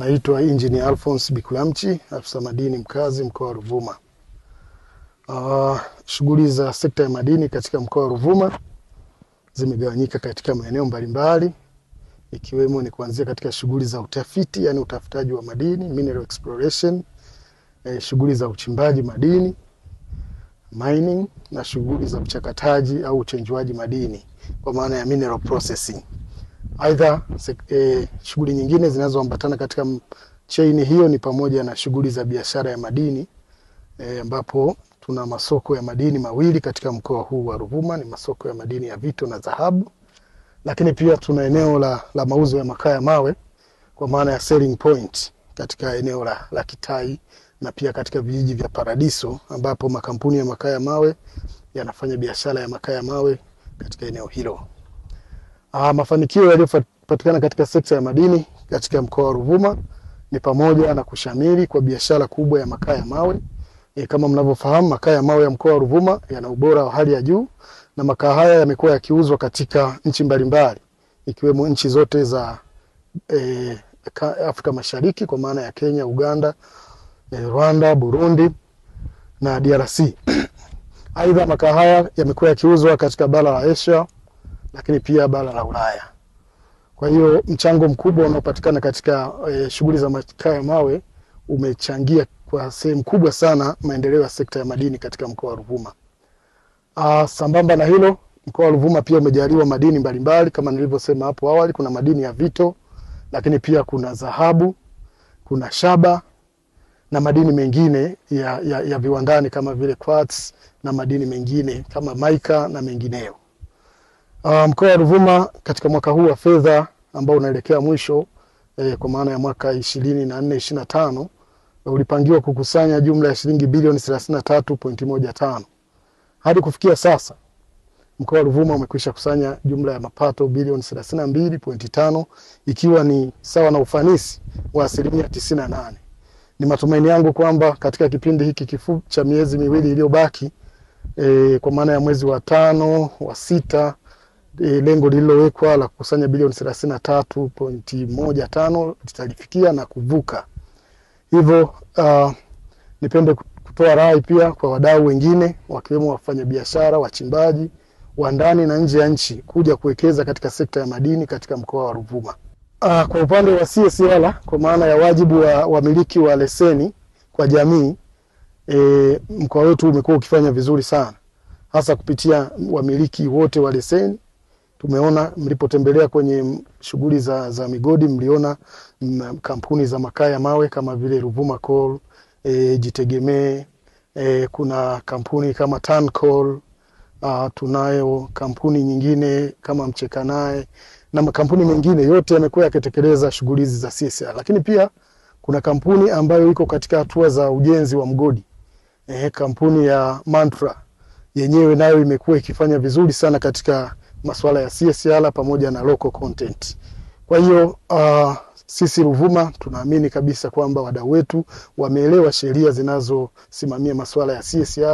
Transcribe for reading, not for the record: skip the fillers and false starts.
Naitwa Engineer Alphonse Bikulamchi, afisa madini mkazi mkoa wa Ruvuma. Shughuli za sekta ya madini katika mkoa wa Ruvuma zimegawanyika katika maeneo mbalimbali, ikiwemo ni kuanzia katika shughuli za utafiti, yani utafutaji wa madini, mineral exploration, shughuli za uchimbaji madini, mining, na shughuli za mchakataji au uchenjuaji madini kwa maana ya mineral processing. Aidha, shughuli nyingine zinazoambatana katika chain hiyo ni pamoja na shughuli za biashara ya madini, ambapo tuna masoko ya madini mawili katika mkoa huu wa Ruvuma, ni masoko ya madini ya vito na dhahabu. Lakini pia tuna eneo la mauzo ya makaa ya mawe kwa maana ya selling point katika eneo la Kitai, na pia katika vijiji vya Paradiso ambapo makampuni ya makaa ya mawe yanafanya biashara ya makaa ya mawe katika eneo hilo. Mafanikio yaliyopatikana katika sekta ya madini katika mkoa wa Ruvuma ni pamoja na kushamiri kwa biashara kubwa ya makaa ya mawe. Kama mnavyofahamu, makaa ya mawe ya mkoa wa Ruvuma yana ubora wa hali ya juu, na makaa haya yamekuwa yakiuzwa katika nchi mbalimbali, ikiwemo nchi zote za Afrika Mashariki kwa maana ya Kenya, Uganda, Rwanda, Burundi na DRC. Aidha, makaa haya yamekuwa yakiuzwa katika bara la Asia, lakini pia bara la Ulaya. Kwa hiyo mchango mkubwa unaopatikana katika shughuli za makaa ya mawe umechangia kwa sehemu kubwa sana maendeleo ya sekta ya madini katika mkoa wa Ruvuma. Sambamba na hilo, mkoa wa Ruvuma pia umejaliwa madini mbalimbali kama nilivyosema hapo awali. Kuna madini ya vito, lakini pia kuna dhahabu, kuna shaba na madini mengine ya viwandani kama vile quartz na madini mengine kama mica na mengineyo. Mkoa wa Ruvuma katika mwaka huu wa fedha ambao unaelekea mwisho, kwa maana ya mwaka 24-25, ulipangiwa kukusanya jumla ya shilingi bilioni 33.15. Hadi kufikia sasa, mkoa wa Ruvuma umekwisha kusanya jumla ya mapato bilioni 32.5, ikiwa ni sawa na ufanisi wa 98%. Ni matumaini yangu kwamba katika kipindi hiki kifupi cha miezi miwili iliyobaki, kwa maana ya mwezi wa 5, wa 6, lengo lililowekwa la kukusanya bilioni 33.15 litalifikia na kuvuka. Hivyo nipende kutoa rai pia kwa wadau wengine, wakiwemo wafanyabiashara, wachimbaji wa ndani na nje ya nchi, kuja kuwekeza katika sekta ya madini katika mkoa wa Ruvuma. Kwa upande wa CSR, kwa maana ya wajibu wa wamiliki wa leseni kwa jamii, mkoa wetu umekuwa ukifanya vizuri sana, hasa kupitia wamiliki wote wa leseni. Tumeona mlipotembelea kwenye shughuli za migodi, mliona kampuni za makaa ya mawe kama vile Ruvuma Coal, Jitegemee, kuna kampuni kama Tancoal, tunayo kampuni nyingine kama Mchekanae na makampuni mengine yote yamekuwa yakitekeleza shughuli hizi za CSR. Lakini pia kuna kampuni ambayo iko katika hatua za ujenzi wa mgodi, kampuni ya Mantra yenyewe nayo imekuwa ikifanya vizuri sana katika masuala ya CSR pamoja na local content. Kwa hiyo sisi Ruvuma tunaamini kabisa kwamba wadau wetu wameelewa sheria zinazosimamia masuala ya CSR.